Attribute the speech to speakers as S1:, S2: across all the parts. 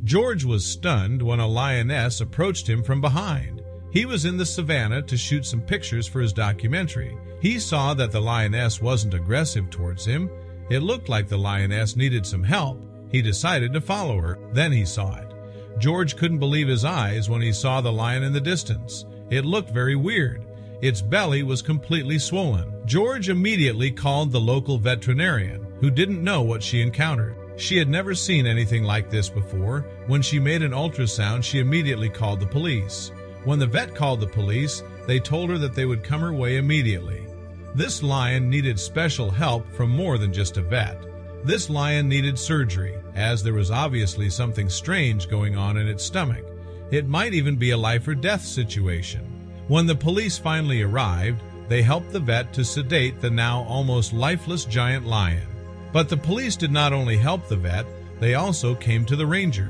S1: George was stunned when a lioness approached him from behind. He was in the savanna to shoot some pictures for his documentary. He saw that the lioness wasn't aggressive towards him. It looked like the lioness needed some help. He decided to follow her. Then he saw it. George couldn't believe his eyes when he saw the lion in the distance. It looked very weird. Its belly was completely swollen. George immediately called the local veterinarian, who didn't know what she encountered. She had never seen anything like this before. When she made an ultrasound, she immediately called the police. When the vet called the police, they told her that they would come her way immediately. This lion needed special help from more than just a vet. This lion needed surgery, as there was obviously something strange going on in its stomach. It might even be a life or death situation. When the police finally arrived, they helped the vet to sedate the now almost lifeless giant lion. But the police did not only help the vet, they also came to the ranger.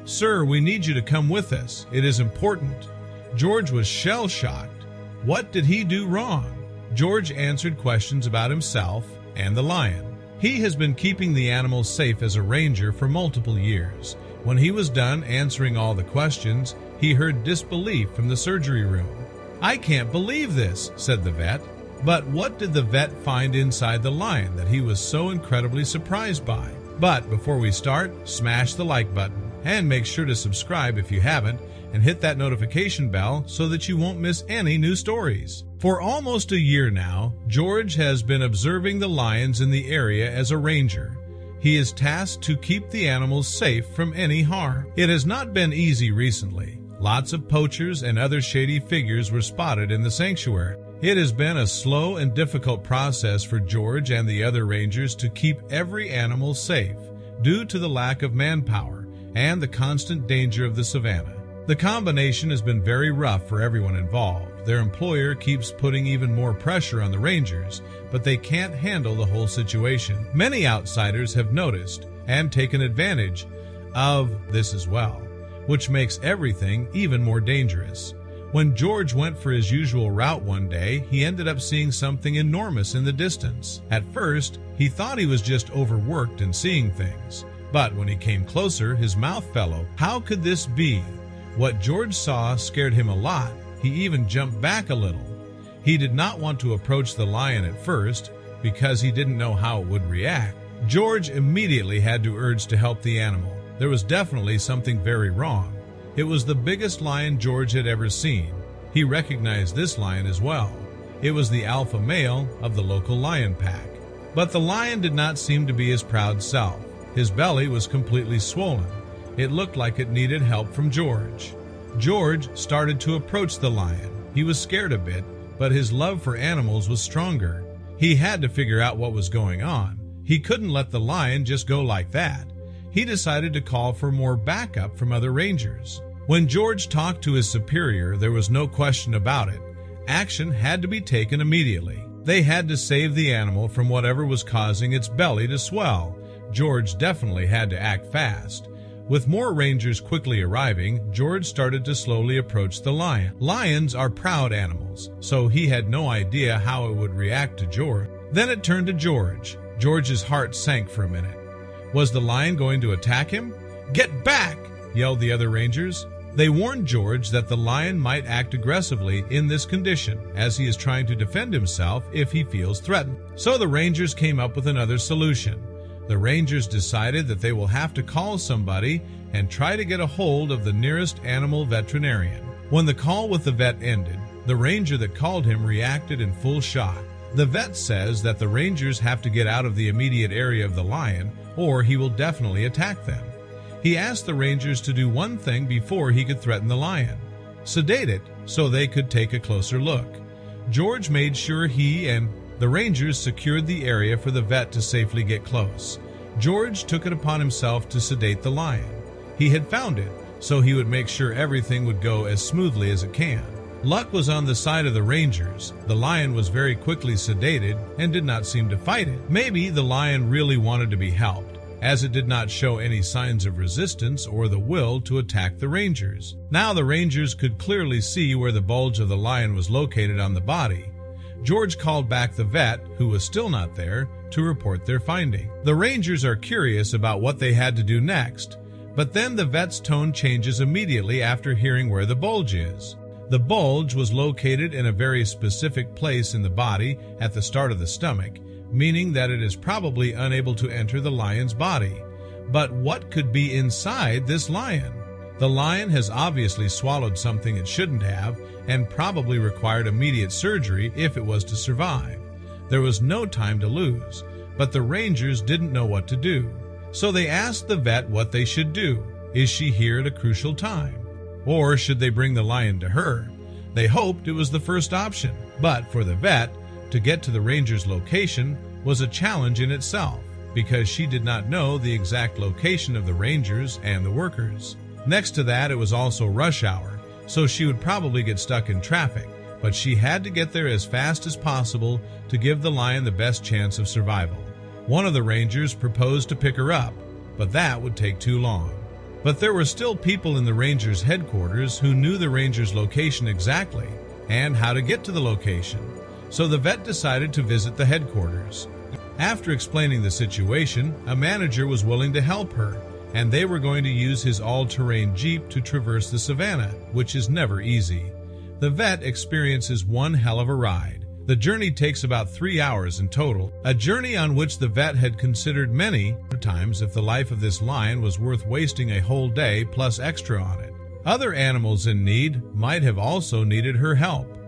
S1: "Sir, we need you to come with us. It is important." George was shell-shocked. What did he do wrong? George answered questions about himself and the lion. He has been keeping the animal safe as a ranger for multiple years. When he was done answering all the questions, he heard disbelief from the surgery room. "I can't believe this," said the vet. But what did the vet find inside the lion that he was so incredibly surprised by? But before we start, smash the like button and make sure to subscribe if you haven't, and hit that notification bell so that you won't miss any new stories. For almost a year now, George has been observing the lions in the area as a ranger. He is tasked to keep the animals safe from any harm. It has not been easy recently. Lots of poachers and other shady figures were spotted in the sanctuary. It has been a slow and difficult process for George and the other rangers to keep every animal safe due to the lack of manpower and the constant danger of the savanna. The combination has been very rough for everyone involved. Their employer keeps putting even more pressure on the rangers, but they can't handle the whole situation. Many outsiders have noticed and taken advantage of this as well, which makes everything even more dangerous. When George went for his usual route one day, he ended up seeing something enormous in the distance. At first, he thought he was just overworked and seeing things. But when he came closer, his mouth fell open. How could this be? What George saw scared him a lot. He even jumped back a little. He did not want to approach the lion at first because he didn't know how it would react. George immediately had to urge to help the animal. There was definitely something very wrong. It was the biggest lion George had ever seen. He recognized this lion as well. It was the alpha male of the local lion pack. But the lion did not seem to be his proud self. His belly was completely swollen. It looked like it needed help from George. George started to approach the lion. He was scared a bit, but his love for animals was stronger. He had to figure out what was going on. He couldn't let the lion just go like that. He decided to call for more backup from other rangers. When George talked to his superior, there was no question about it. Action had to be taken immediately. They had to save the animal from whatever was causing its belly to swell. George definitely had to act fast. With more rangers quickly arriving, George started to slowly approach the lion. Lions are proud animals, so he had no idea how it would react to George. Then it turned to George. George's heart sank for a minute. Was the lion going to attack him? "Get back!" yelled the other rangers. They warned George that the lion might act aggressively in this condition, as he is trying to defend himself if he feels threatened. So the rangers came up with another solution. The rangers decided that they will have to call somebody and try to get a hold of the nearest animal veterinarian. When the call with the vet ended, the ranger that called him reacted in full shock. The vet says that the rangers have to get out of the immediate area of the lion, or he will definitely attack them. He asked the rangers to do one thing before he could threaten the lion: sedate it so they could take a closer look. George made sure he and the rangers secured the area for the vet to safely get close. George took it upon himself to sedate the lion. He had found it, so he would make sure everything would go as smoothly as it can. Luck was on the side of the rangers. The lion was very quickly sedated and did not seem to fight it. Maybe the lion really wanted to be helped, as it did not show any signs of resistance or the will to attack the rangers. Now the rangers could clearly see where the bulge of the lion was located on the body. George called back the vet, who was still not there, to report their finding. The rangers are curious about what they had to do next, But then the vet's tone changes immediately after hearing where the bulge is. The bulge was located in a very specific place in the body at the start of the stomach, meaning that it is probably unable to enter the lion's body. But what could be inside this lion? The lion has obviously swallowed something it shouldn't have and probably required immediate surgery if it was to survive. There was no time to lose, but the rangers didn't know what to do. So they asked the vet what they should do. Is she here at a crucial time? Or should they bring the lion to her? They hoped it was the first option, but for the vet, to get to the ranger's location was a challenge in itself, because she did not know the exact location of the rangers and the workers. Next to that, it was also rush hour, so she would probably get stuck in traffic, but she had to get there as fast as possible to give the lion the best chance of survival. One of the rangers proposed to pick her up, but that would take too long. But there were still people in the rangers' headquarters who knew the ranger's location exactly and how to get to the location, so the vet decided to visit the headquarters. After explaining the situation, a manager was willing to help her, and they were going to use his all-terrain Jeep to traverse the savanna, which is never easy. The vet experiences one hell of a ride. The journey takes about 3 hours in total, a journey on which the vet had considered many times if the life of this lion was worth wasting a whole day plus extra on it. Other animals in need might have also needed her help.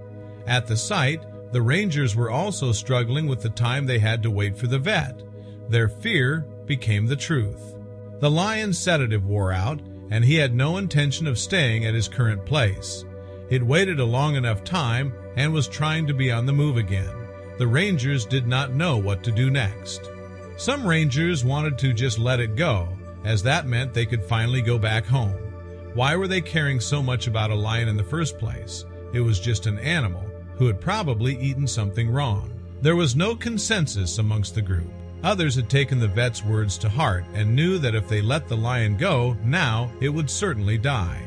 S1: At the site, the rangers were also struggling with the time they had to wait for the vet. Their fear became the truth. The lion's sedative wore out, and he had no intention of staying at his current place. It waited a long enough time and was trying to be on the move again. The rangers did not know what to do next. Some rangers wanted to just let it go, as that meant they could finally go back home. Why were they caring so much about a lion in the first place? It was just an animal who had probably eaten something wrong. There was no consensus amongst the group. Others had taken the vet's words to heart and knew that if they let the lion go now, it would certainly die.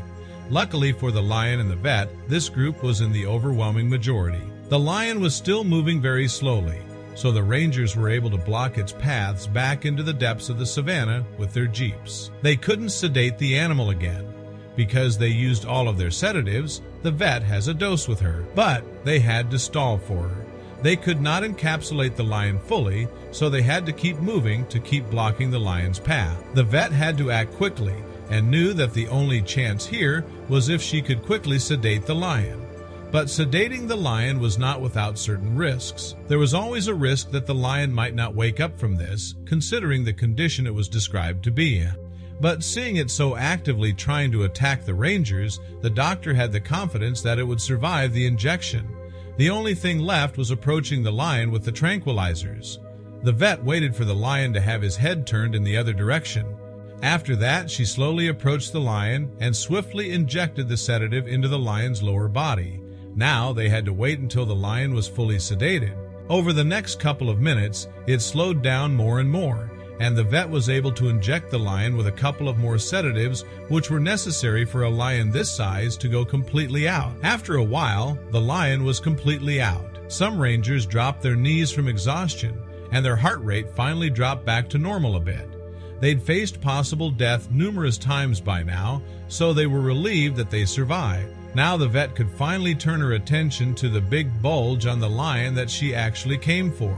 S1: Luckily for the lion and the vet, this group was in the overwhelming majority. The lion was still moving very slowly, so the rangers were able to block its paths back into the depths of the savanna with their jeeps. They couldn't sedate the animal again. Because they used all of their sedatives, the vet has a dose with her, but they had to stall for her. They could not encapsulate the lion fully, so they had to keep moving to keep blocking the lion's path. The vet had to act quickly and knew that the only chance here was if she could quickly sedate the lion. But sedating the lion was not without certain risks. There was always a risk that the lion might not wake up from this, considering the condition it was described to be in. But seeing it so actively trying to attack the rangers, the doctor had the confidence that it would survive the injection. The only thing left was approaching the lion with the tranquilizers. The vet waited for the lion to have his head turned in the other direction. After that, she slowly approached the lion and swiftly injected the sedative into the lion's lower body. Now they had to wait until the lion was fully sedated. Over the next couple of minutes, it slowed down more and more, and the vet was able to inject the lion with a couple of more sedatives which were necessary for a lion this size to go completely out. After a while, the lion was completely out. Some rangers dropped their knees from exhaustion, and their heart rate finally dropped back to normal a bit. They'd faced possible death numerous times by now, so they were relieved that they survived. Now the vet could finally turn her attention to the big bulge on the lion that she actually came for.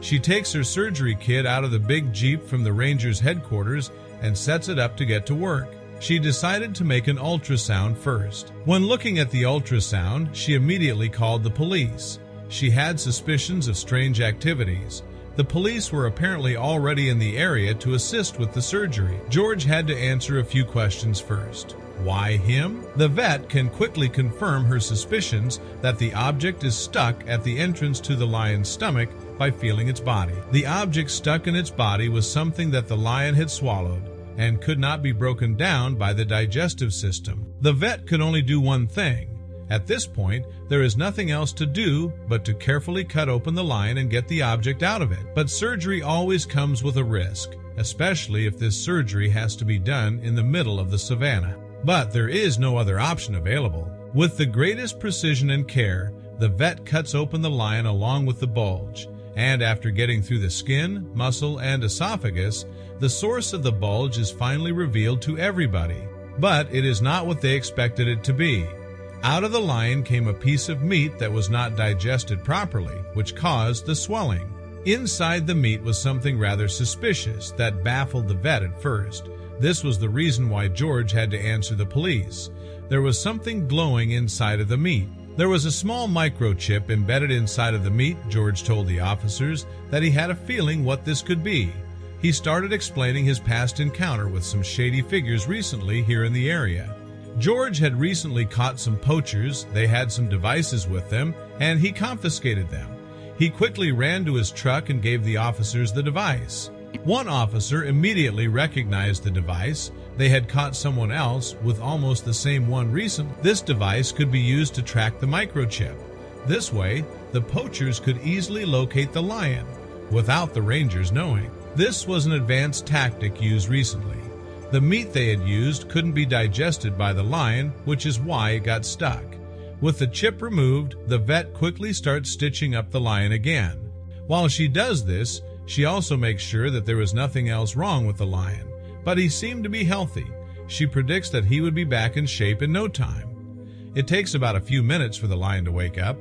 S1: She takes her surgery kit out of the big Jeep from the ranger's headquarters and sets it up to get to work. She decided to make an ultrasound first. When looking at the ultrasound, she immediately called the police. She had suspicions of strange activities. The police were apparently already in the area to assist with the surgery. George had to answer a few questions first. Why him? The vet can quickly confirm her suspicions that the object is stuck at the entrance to the lion's stomach by feeling its body. The object stuck in its body was something that the lion had swallowed and could not be broken down by the digestive system. The vet could only do one thing. At this point, there is nothing else to do but to carefully cut open the lion and get the object out of it. But surgery always comes with a risk, especially if this surgery has to be done in the middle of the savanna. But there is no other option available. With the greatest precision and care, the vet cuts open the lion along with the bulge, and after getting through the skin, muscle, and esophagus, the source of the bulge is finally revealed to everybody. But it is not what they expected it to be. Out of the lion came a piece of meat that was not digested properly, which caused the swelling. Inside the meat was something rather suspicious that baffled the vet at first. This was the reason why George had to answer the police. There was something glowing inside of the meat. There was a small microchip embedded inside of the meat. George told the officers that he had a feeling what this could be. He started explaining his past encounter with some shady figures recently here in the area. George had recently caught some poachers, they had some devices with them, and he confiscated them. He quickly ran to his truck and gave the officers the device. One officer immediately recognized the device. They had caught someone else with almost the same one recently. This device could be used to track the microchip. This way, the poachers could easily locate the lion without the rangers knowing. This was an advanced tactic used recently. The meat they had used couldn't be digested by the lion, which is why it got stuck. With the chip removed, the vet quickly starts stitching up the lion again. While she does this, she also makes sure that there was nothing else wrong with the lion, but he seemed to be healthy. She predicts that he would be back in shape in no time. It takes about a few minutes for the lion to wake up.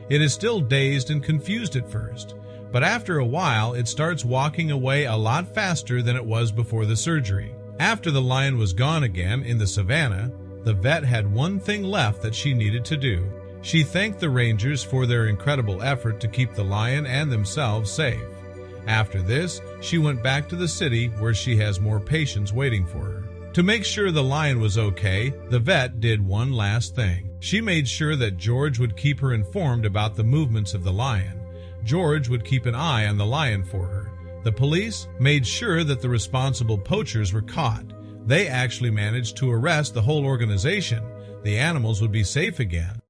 S1: It is still dazed and confused at first, but after a while it starts walking away a lot faster than it was before the surgery. After the lion was gone again in the savanna, the vet had one thing left that she needed to do. She thanked the rangers for their incredible effort to keep the lion and themselves safe. After this, she went back to the city where she has more patients waiting for her. To make sure the lion was okay, the vet did one last thing. She made sure that George would keep her informed about the movements of the lion. George would keep an eye on the lion for her. The police made sure that the responsible poachers were caught. They actually managed to arrest the whole organization. The animals would be safe again.